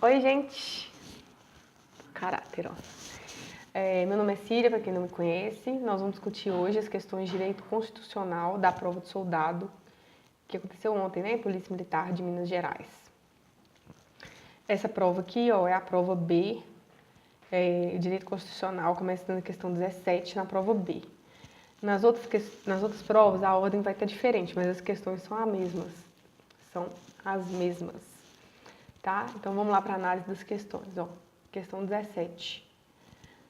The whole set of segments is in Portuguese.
Oi, gente! Caráter, ó. Meu nome é Cília, para quem não me conhece. Nós vamos discutir hoje as questões de direito constitucional da prova de soldado, que aconteceu ontem, né? Polícia Militar de Minas Gerais. Essa prova aqui, ó, é a prova B, direito constitucional, começa na questão 17, na prova B. Nas outras provas, a ordem vai estar diferente, mas as questões são as mesmas. São as mesmas. Tá? Então vamos lá para a análise das questões. Ó. Questão 17.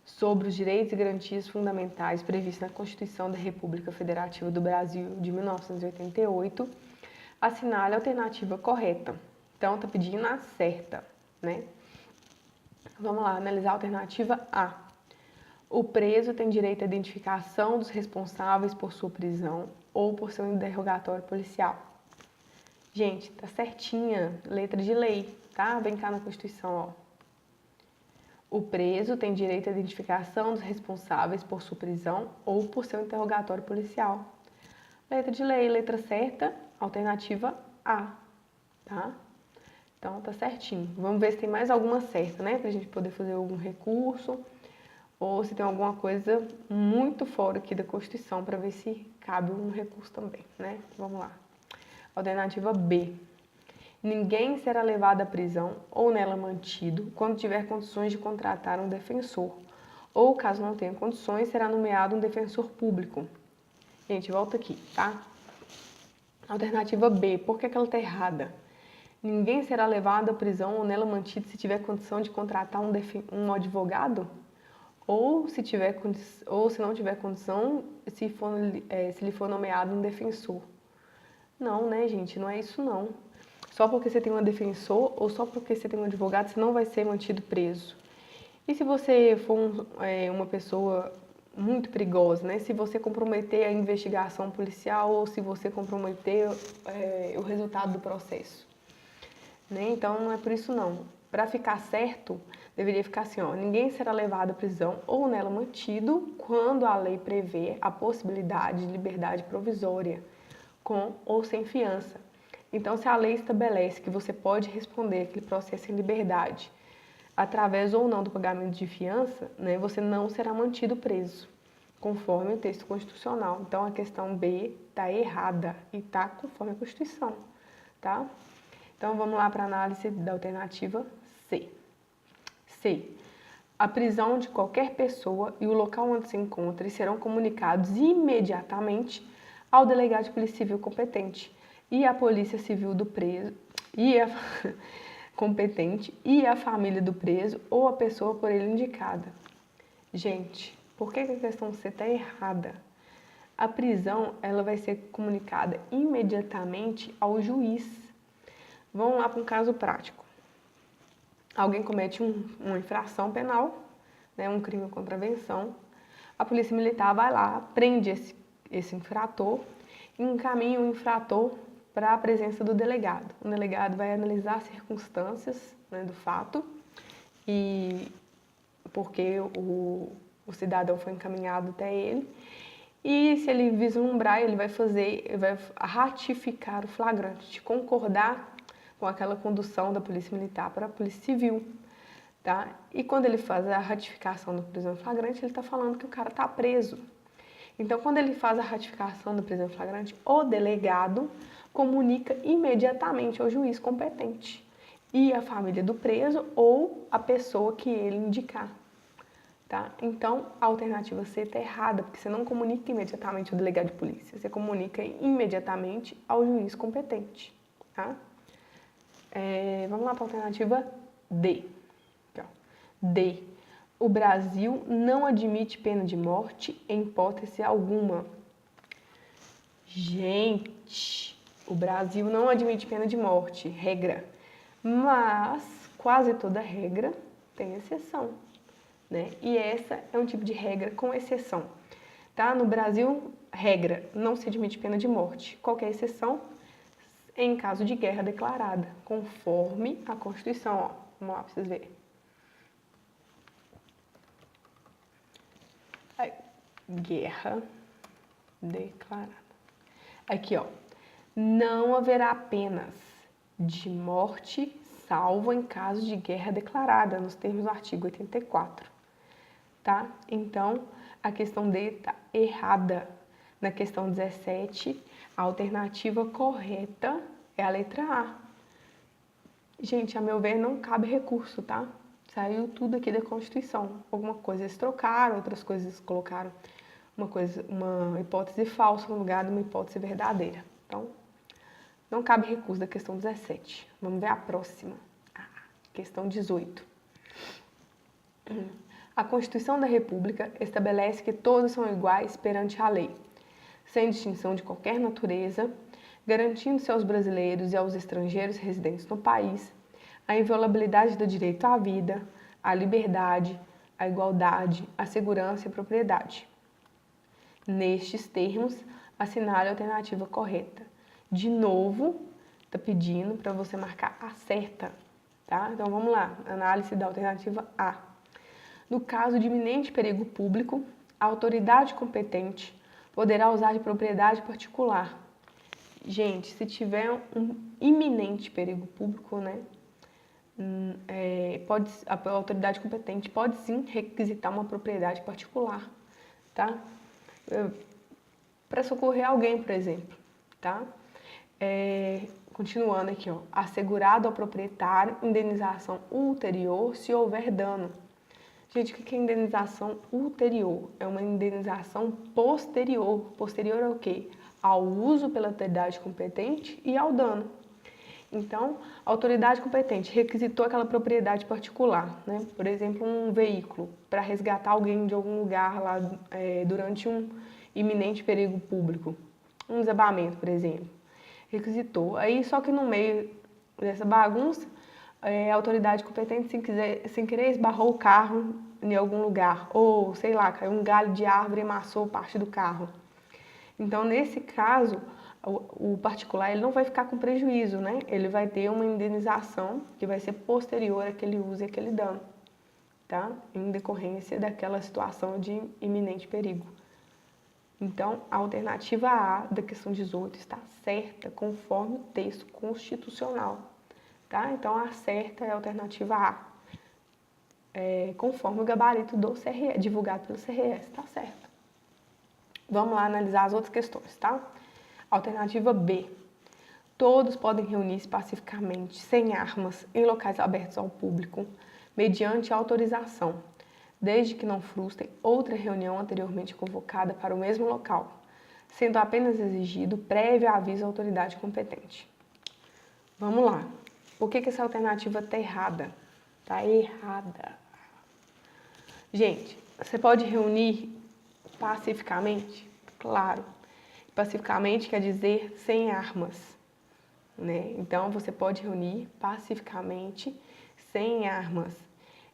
Sobre os direitos e garantias fundamentais previstos na Constituição da República Federativa do Brasil de 1988, assinale a alternativa correta. Então tá pedindo a certa, né? Vamos lá, analisar a alternativa A. O preso tem direito à identificação dos responsáveis por sua prisão ou por seu interrogatório policial. Gente, tá certinha, letra de lei, tá? Vem cá na Constituição, ó. O preso tem direito à identificação dos responsáveis por sua prisão ou por seu interrogatório policial. Letra de lei, letra certa, alternativa A, tá? Então tá certinho. Vamos ver se tem mais alguma certa, né? Pra gente poder fazer algum recurso ou se tem alguma coisa muito fora aqui da Constituição para ver se cabe um recurso também, né? Vamos lá. Alternativa B. Ninguém será levado à prisão ou nela mantido quando tiver condições de contratar um defensor, ou caso não tenha condições, será nomeado um defensor público. Gente, volta aqui, tá? Alternativa B, por que ela está errada? Ninguém será levado à prisão ou nela mantido se tiver condição de contratar um advogado? Ou se não tiver condição, se lhe for nomeado um defensor? Não, né, gente? Não é isso, não. Só porque você tem um defensor ou só porque você tem um advogado, você não vai ser mantido preso. E se você for uma pessoa muito perigosa, né? Se você comprometer a investigação policial ou se você comprometer o resultado do processo. Né? Então, não é por isso, não. Para ficar certo, deveria ficar assim, ó. Ninguém será levado à prisão ou nela mantido quando a lei prevê a possibilidade de liberdade provisória, com ou sem fiança. Então, se a lei estabelece que você pode responder aquele processo em liberdade, através ou não do pagamento de fiança, né, você não será mantido preso, conforme o texto constitucional. Então, a questão B está errada e está conforme a Constituição, tá? Então, vamos lá para a análise da alternativa C. C. A prisão de qualquer pessoa e o local onde se encontre serão comunicados imediatamente ao delegado de polícia civil competente e à polícia civil do preso competente e a família do preso ou a pessoa por ele indicada. Gente, por que a questão C está errada? A prisão ela vai ser comunicada imediatamente ao juiz. Vamos lá para um caso prático. Alguém comete uma infração penal, né, um crime ou contravenção. A polícia militar vai lá, prende esse infrator e encaminha o infrator para a presença do delegado. O delegado vai analisar as circunstâncias, né, do fato e porque o cidadão foi encaminhado até ele. E se ele vislumbrar, ele vai ratificar o flagrante, de concordar com aquela condução da polícia militar para a polícia civil. Tá? E quando ele faz a ratificação da prisão flagrante, ele está falando que o cara está preso. Então, quando ele faz a ratificação da prisão flagrante, o delegado comunica imediatamente ao juiz competente e à família do preso ou a pessoa que ele indicar. Tá? Então, a alternativa C está errada, porque você não comunica imediatamente ao delegado de polícia, você comunica imediatamente ao juiz competente. Tá? Vamos lá para a alternativa D. Aqui, ó. D. O Brasil não admite pena de morte em hipótese alguma. Gente, o Brasil não admite pena de morte, regra. Mas quase toda regra tem exceção, né? E essa é um tipo de regra com exceção. Tá? No Brasil, regra, não se admite pena de morte. Qualquer exceção em caso de guerra declarada, conforme a Constituição. Ó. Vamos lá para vocês verem. Guerra declarada. Aqui, ó. Não haverá penas de morte salvo em caso de guerra declarada, nos termos do artigo 84, tá? Então, a questão D está errada. Na questão 17, a alternativa correta é a letra A. Gente, a meu ver, não cabe recurso, tá? Saiu tudo aqui da Constituição. Alguma coisa eles trocaram, outras coisas eles colocaram uma hipótese falsa no lugar de uma hipótese verdadeira. Então, não cabe recurso da questão 17. Vamos ver a próxima. Questão 18. A Constituição da República estabelece que todos são iguais perante a lei, sem distinção de qualquer natureza, garantindo-se aos brasileiros e aos estrangeiros residentes no país a inviolabilidade do direito à vida, à liberdade, à igualdade, à segurança e à propriedade. Nestes termos, assinale a alternativa correta. De novo, está pedindo para você marcar a certa, tá? Então vamos lá, análise da alternativa A. No caso de iminente perigo público, a autoridade competente poderá usar de propriedade particular. Gente, se tiver um iminente perigo público, né, a autoridade competente pode sim requisitar uma propriedade particular, tá? Para socorrer alguém, por exemplo, tá? Continuando aqui, ó, assegurado ao proprietário indenização ulterior se houver dano. Gente, o que é indenização ulterior? É uma indenização posterior. Posterior ao quê? Ao uso pela autoridade competente e ao dano. Então, a autoridade competente requisitou aquela propriedade particular, né? Por exemplo, um veículo para resgatar alguém de algum lugar lá durante um iminente perigo público. Um desabamento, por exemplo. Requisitou. Aí, só que no meio dessa bagunça, a autoridade competente, sem querer, esbarrou o carro em algum lugar. Ou, sei lá, caiu um galho de árvore e amassou parte do carro. Então, nesse caso, o particular ele não vai ficar com prejuízo, né? Ele vai ter uma indenização que vai ser posterior àquele uso e àquele dano, tá? Em decorrência daquela situação de iminente perigo. Então, a alternativa A da questão 18 está certa, conforme o texto constitucional, tá? Então, a certa é a alternativa A, conforme o gabarito do CRE, divulgado pelo CRS, tá certo. Vamos lá analisar as outras questões, tá? Alternativa B. Todos podem reunir-se pacificamente, sem armas, em locais abertos ao público, mediante autorização, desde que não frustrem outra reunião anteriormente convocada para o mesmo local, sendo apenas exigido prévio aviso à autoridade competente. Vamos lá. Por que essa alternativa está errada? Está errada. Gente, você pode reunir pacificamente? Claro. Pacificamente quer dizer sem armas, né? Então, você pode reunir pacificamente sem armas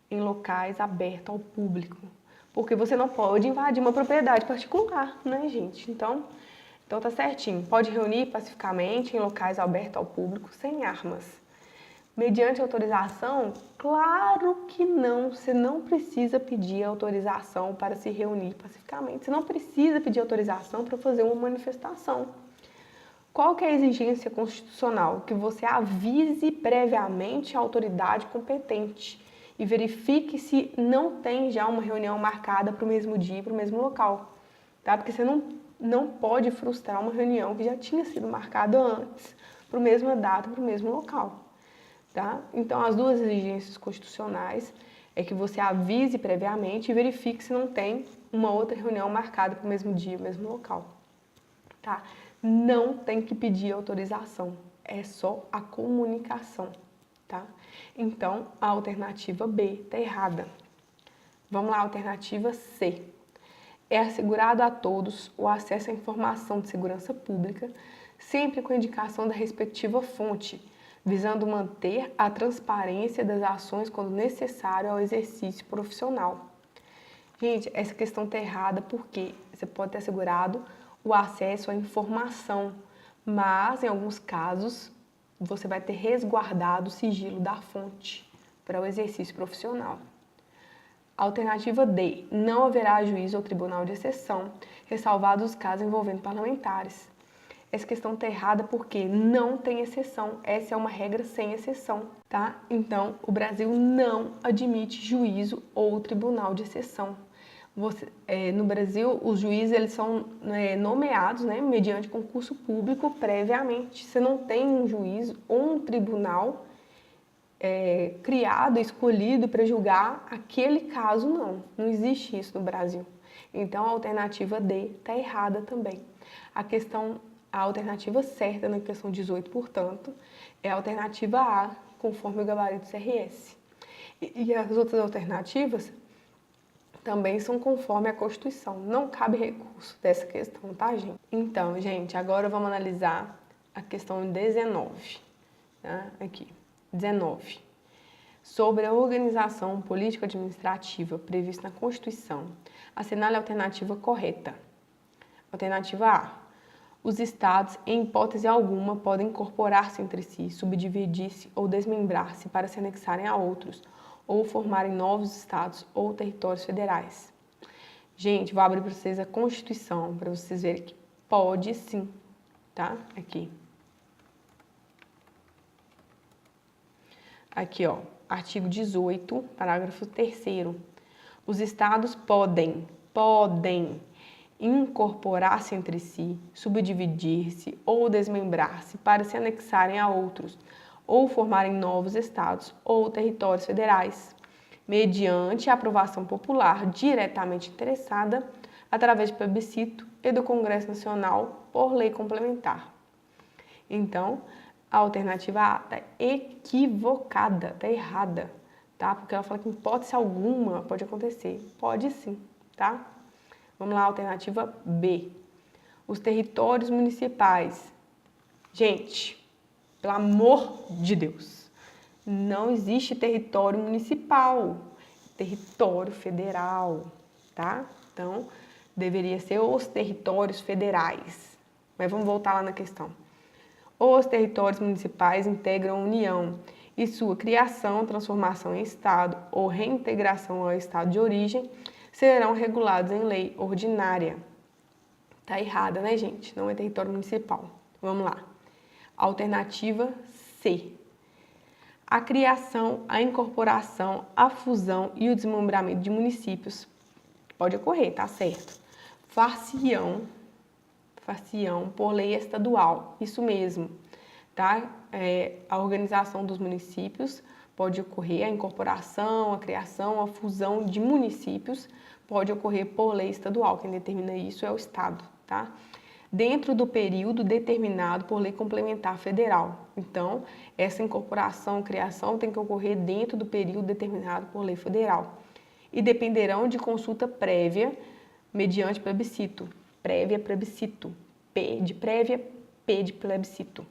em locais abertos ao público, porque você não pode invadir uma propriedade particular, né, gente? Então tá certinho. Pode reunir pacificamente em locais abertos ao público sem armas. Mediante autorização? Claro que não. Você não precisa pedir autorização para se reunir pacificamente. Você não precisa pedir autorização para fazer uma manifestação. Qual que é a exigência constitucional? Que você avise previamente a autoridade competente e verifique se não tem já uma reunião marcada para o mesmo dia e para o mesmo local, tá? Porque você não pode frustrar uma reunião que já tinha sido marcada antes, para a mesma data, para o mesmo local. Tá? Então, as duas exigências constitucionais é que você avise previamente e verifique se não tem uma outra reunião marcada para o mesmo dia, mesmo local. Tá? Não tem que pedir autorização, é só a comunicação. Tá? Então, a alternativa B está errada. Vamos lá, alternativa C. É assegurado a todos o acesso à informação de segurança pública, sempre com a indicação da respectiva fonte, visando manter a transparência das ações quando necessário ao exercício profissional. Gente, essa questão está errada porque você pode ter assegurado o acesso à informação, mas em alguns casos você vai ter resguardado o sigilo da fonte para o exercício profissional. Alternativa D. Não haverá juízo ou tribunal de exceção, ressalvados os casos envolvendo parlamentares. Essa questão tá errada porque não tem exceção. Essa é uma regra sem exceção, tá? Então, o Brasil não admite juízo ou tribunal de exceção. No Brasil, os juízes eles são nomeados, né, mediante concurso público previamente. Você não tem um juiz ou um tribunal criado, escolhido para julgar aquele caso, não. Não existe isso no Brasil. Então, a alternativa D está errada também. A alternativa certa na questão 18, portanto, é a alternativa A, conforme o gabarito CRS. E as outras alternativas também são conforme a Constituição. Não cabe recurso dessa questão, tá, gente? Então, gente, agora vamos analisar a questão 19. Tá? Aqui, 19. Sobre a organização político-administrativa prevista na Constituição, assinale a alternativa correta. Alternativa A. Os estados, em hipótese alguma, podem incorporar-se entre si, subdividir-se ou desmembrar-se para se anexarem a outros, ou formarem novos estados ou territórios federais. Gente, vou abrir para vocês a Constituição, para vocês verem que pode sim, tá? Aqui, ó, artigo 18, parágrafo 3º. Os estados podem incorporar-se entre si, subdividir-se ou desmembrar-se para se anexarem a outros, ou formarem novos estados ou territórios federais, mediante a aprovação popular diretamente interessada, através de plebiscito e do Congresso Nacional por lei complementar. Então, a alternativa A está equivocada, está errada, tá? Porque ela fala que em hipótese alguma pode acontecer. Pode sim, tá? Vamos lá, alternativa B. Os territórios municipais. Gente, pelo amor de Deus, não existe território municipal, território federal, tá? Então, deveria ser os territórios federais. Mas vamos voltar lá na questão. Os territórios municipais integram a União e sua criação, transformação em Estado ou reintegração ao Estado de origem serão regulados em lei ordinária. Tá errada, né, gente? Não é território municipal. Vamos lá. Alternativa C. A criação, a incorporação, a fusão e o desmembramento de municípios pode ocorrer, tá certo? Far-se-ão por lei estadual, isso mesmo, tá? A organização dos municípios pode ocorrer, a incorporação, a criação, a fusão de municípios pode ocorrer por lei estadual, quem determina isso é o Estado, tá? Dentro do período determinado por lei complementar federal. Então, essa incorporação, criação tem que ocorrer dentro do período determinado por lei federal e dependerão de consulta prévia mediante plebiscito. Prévia, plebiscito. P de prévia, P de plebiscito.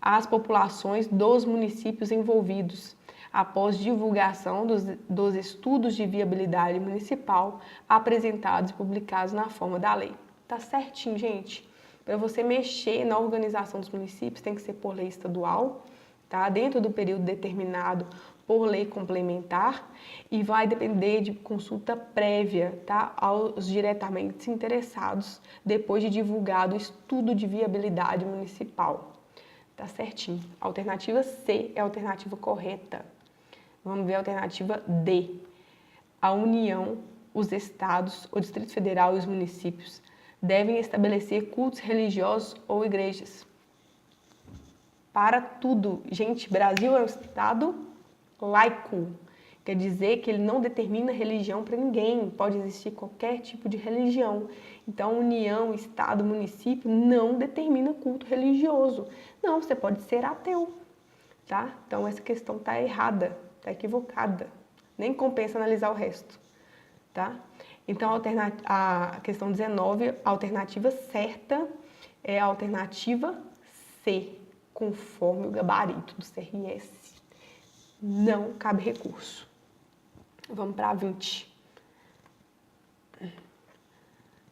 Às populações dos municípios envolvidos, após divulgação dos estudos de viabilidade municipal apresentados e publicados na forma da lei. Tá certinho, gente? Para você mexer na organização dos municípios, tem que ser por lei estadual, tá? Dentro do período determinado por lei complementar e vai depender de consulta prévia, tá? Aos diretamente interessados, depois de divulgado o estudo de viabilidade municipal. Tá certinho. A alternativa C é a alternativa correta. Vamos ver a alternativa D. A União, os estados, o Distrito Federal e os municípios devem estabelecer cultos religiosos ou igrejas. Para tudo. Gente, Brasil é um estado laico. Quer dizer que ele não determina religião para ninguém. Pode existir qualquer tipo de religião. Então, União, Estado, município não determina culto religioso. Não, você pode ser ateu, tá? Então, essa questão está errada, está equivocada. Nem compensa analisar o resto, tá? Então, a questão 19, a alternativa certa é a alternativa C, conforme o gabarito do CRS. Não cabe recurso. Vamos para 20.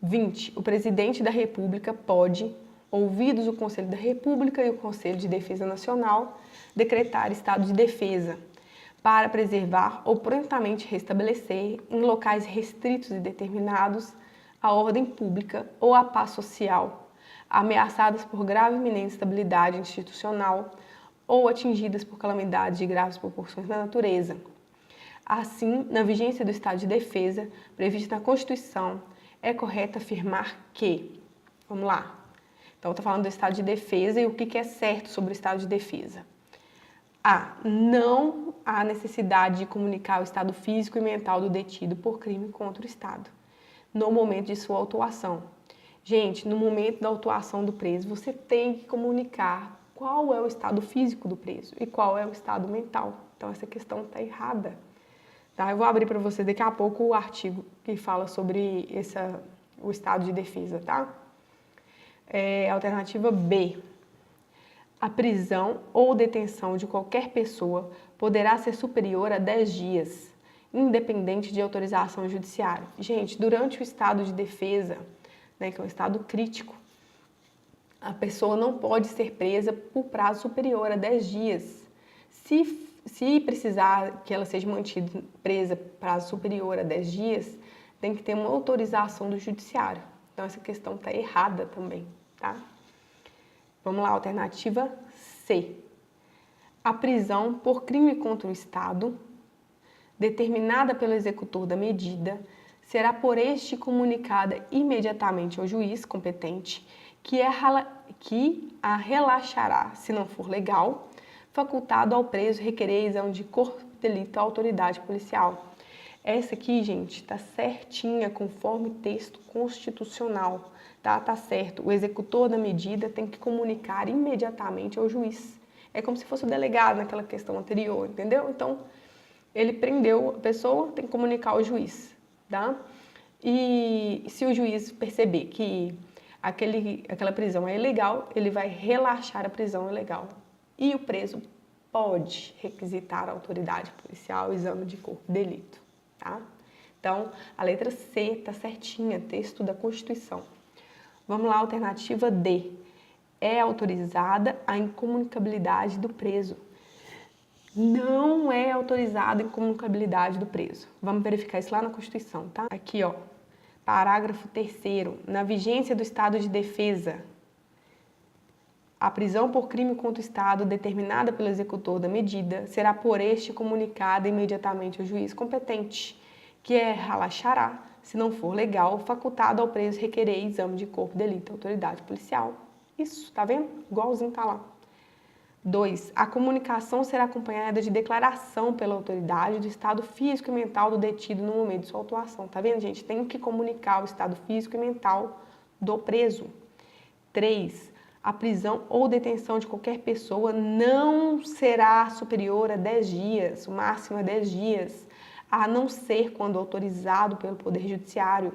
20. O presidente da República pode, ouvidos o Conselho da República e o Conselho de Defesa Nacional, decretar estado de defesa para preservar ou prontamente restabelecer em locais restritos e determinados a ordem pública ou a paz social, ameaçadas por grave e iminente instabilidade institucional ou atingidas por calamidades de graves proporções na natureza. Assim, na vigência do estado de defesa, previsto na Constituição, é correto afirmar que... Vamos lá. Então, está falando do estado de defesa e o que é certo sobre o estado de defesa. A. Não há necessidade de comunicar o estado físico e mental do detido por crime contra o Estado, no momento de sua autuação. Gente, no momento da autuação do preso, você tem que comunicar qual é o estado físico do preso e qual é o estado mental. Então, essa questão está errada. Tá? Eu vou abrir para vocês daqui a pouco o artigo que fala sobre o estado de defesa, tá? Alternativa B. A prisão ou detenção de qualquer pessoa poderá ser superior a 10 dias, independente de autorização judiciária. Gente, durante o estado de defesa, né, que é um estado crítico, a pessoa não pode ser presa por prazo superior a 10 dias. Se precisar que ela seja mantida presa por prazo superior a 10 dias, tem que ter uma autorização do judiciário. Então, essa questão está errada também, tá? Vamos lá, alternativa C. A prisão por crime contra o Estado, determinada pelo executor da medida, será por este comunicada imediatamente ao juiz competente, que a relaxará, se não for legal, facultado ao preso requerer exame de corpo de delito à autoridade policial. Essa aqui, gente, tá certinha conforme texto constitucional, tá? Tá certo. O executor da medida tem que comunicar imediatamente ao juiz. É como se fosse o delegado naquela questão anterior, entendeu? Então, ele prendeu a pessoa, tem que comunicar ao juiz, tá? E se o juiz perceber que aquela prisão é ilegal, ele vai relaxar a prisão ilegal. E o preso pode requisitar à autoridade policial o exame de corpo de delito, tá? Então, a letra C tá certinha, texto da Constituição. Vamos lá, alternativa D. É autorizada a incomunicabilidade do preso. Não é autorizada a incomunicabilidade do preso. Vamos verificar isso lá na Constituição, tá? Aqui, ó, parágrafo 3º. Na vigência do estado de defesa, a prisão por crime contra o Estado, determinada pelo executor da medida, será por este comunicada imediatamente ao juiz competente, que relaxará, se não for legal, facultado ao preso requerer exame de corpo de delito à autoridade policial. Isso, tá vendo? Igualzinho tá lá. 2. A comunicação será acompanhada de declaração pela autoridade do estado físico e mental do detido no momento de sua autuação. Tá vendo, gente? Tem que comunicar o estado físico e mental do preso. 3. A prisão ou detenção de qualquer pessoa não será superior a 10 dias, o máximo é 10 dias, a não ser quando autorizado pelo Poder Judiciário.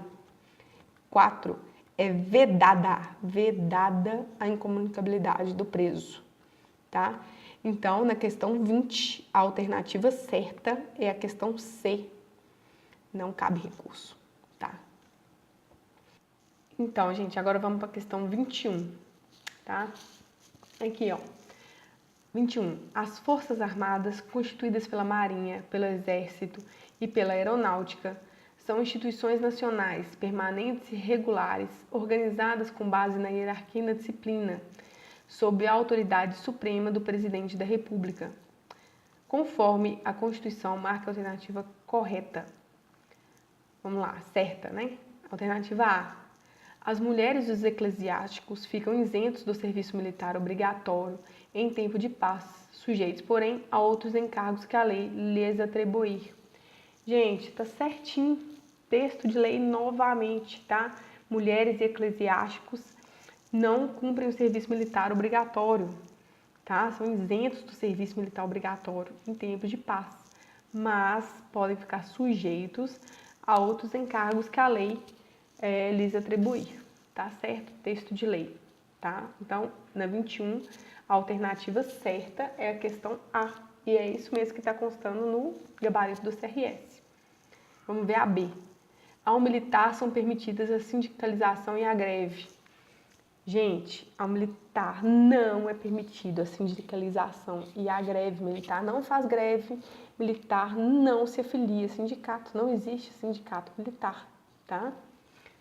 4. É vedada a incomunicabilidade do preso, tá? Então, na questão 20, a alternativa certa é a questão C. Não cabe recurso, tá? Então, gente, agora vamos para a questão 21, tá? Aqui, ó. 21. As Forças Armadas, constituídas pela Marinha, pelo Exército e pela Aeronáutica, são instituições nacionais, permanentes e regulares, organizadas com base na hierarquia e na disciplina, sob a autoridade suprema do Presidente da República. Conforme a Constituição marca a alternativa correta. Vamos lá, certa, né? Alternativa A. As mulheres e os eclesiásticos ficam isentos do serviço militar obrigatório em tempo de paz, sujeitos, porém, a outros encargos que a lei lhes atribuir. Gente, tá certinho. Texto de lei novamente, tá? Mulheres e eclesiásticos não cumprem o serviço militar obrigatório, tá? São isentos do serviço militar obrigatório em tempo de paz, mas podem ficar sujeitos a outros encargos que a lei lhes atribuir, tá certo? Texto de lei, tá? Então, na 21, a alternativa certa é a questão A, e é isso mesmo que está constando no gabarito do CRS. Vamos ver a B. Ao militar são permitidas a sindicalização e a greve. Gente, ao militar não é permitido a sindicalização e a greve. Militar não faz greve, militar não se afilia a sindicato, não existe sindicato militar, tá?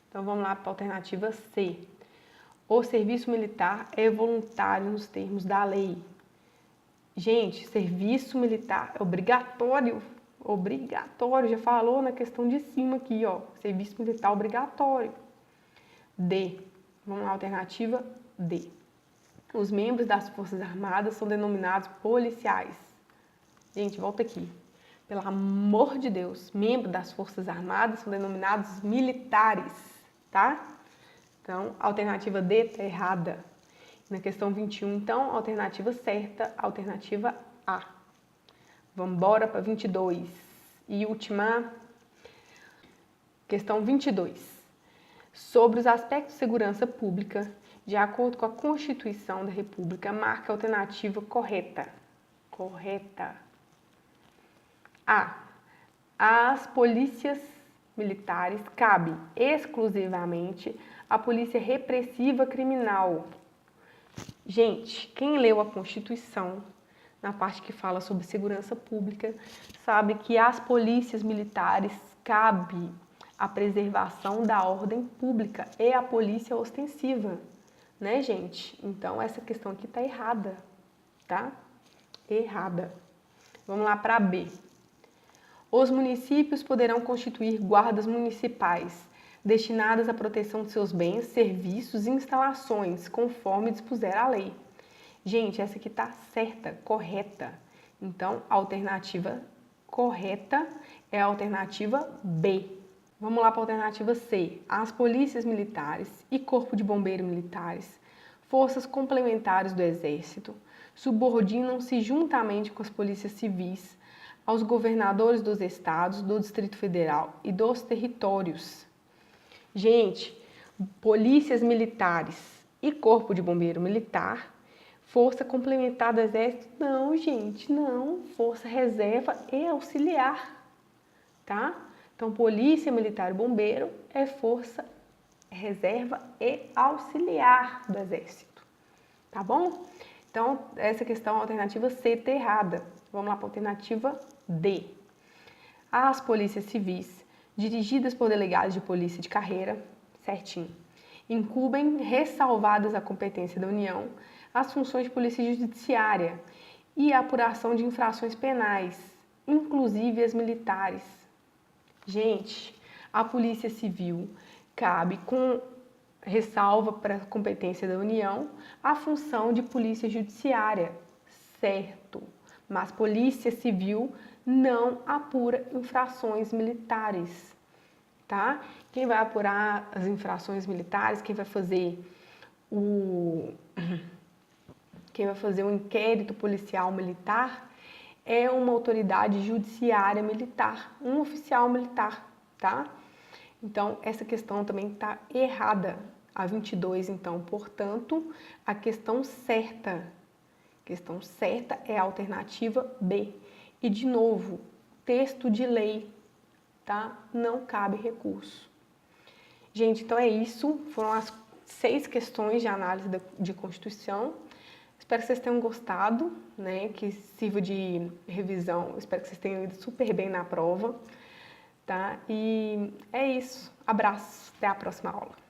Então vamos lá para a alternativa C. O serviço militar é voluntário nos termos da lei. Gente, serviço militar é obrigatório. Obrigatório, já falou na questão de cima aqui, ó. Serviço militar obrigatório. D. Vamos lá, alternativa D. Os membros das Forças Armadas são denominados policiais. Gente, volta aqui. Pelo amor de Deus, membros das Forças Armadas são denominados militares, tá? Então, a alternativa D está errada. Na questão 21, então, a alternativa certa, a alternativa A. Vamos embora para 22. E última, questão 22. Sobre os aspectos de segurança pública, de acordo com a Constituição da República, marca a alternativa correta. Correta. A. Às polícias militares cabe exclusivamente a polícia repressiva criminal. Gente, quem leu a Constituição, na parte que fala sobre segurança pública, sabe que às polícias militares cabe a preservação da ordem pública e a polícia ostensiva, né, gente? Então, essa questão aqui tá errada, tá? Errada. Vamos lá para B. Os municípios poderão constituir guardas municipais destinadas à proteção de seus bens, serviços e instalações, conforme dispuser a lei. Gente, essa aqui tá certa, correta. Então, a alternativa correta é a alternativa B. Vamos lá para a alternativa C. As polícias militares e corpo de bombeiro militares, forças complementares do Exército, subordinam-se juntamente com as polícias civis aos governadores dos estados, do Distrito Federal e dos territórios. Gente, polícias militares e corpo de bombeiro militar, força complementar do Exército, não, gente, não. Força reserva e auxiliar, tá? Então, polícia militar e bombeiro é força reserva e auxiliar do Exército, tá bom? Então, essa questão, a alternativa C está errada. Vamos lá para a alternativa D. As polícias civis, dirigidas por delegados de polícia de carreira, certinho, incumbem, ressalvadas a competência da União, as funções de polícia judiciária e a apuração de infrações penais, inclusive as militares. Gente, a polícia civil cabe com ressalva para a competência da União a função de polícia judiciária, certo? Mas polícia civil não apura infrações militares, tá? Quem vai apurar as infrações militares, quem vai fazer o inquérito policial militar é uma autoridade judiciária militar, um oficial militar, tá? Então, essa questão também está errada. A 22, então, portanto, a questão certa é a alternativa B. E, de novo, texto de lei, tá? Não cabe recurso. Gente, então é isso. Foram as 6 questões de análise de Constituição. Espero que vocês tenham gostado, né? Que sirva de revisão. Espero que vocês tenham ido super bem na prova, tá? E é isso. Abraço. Até a próxima aula.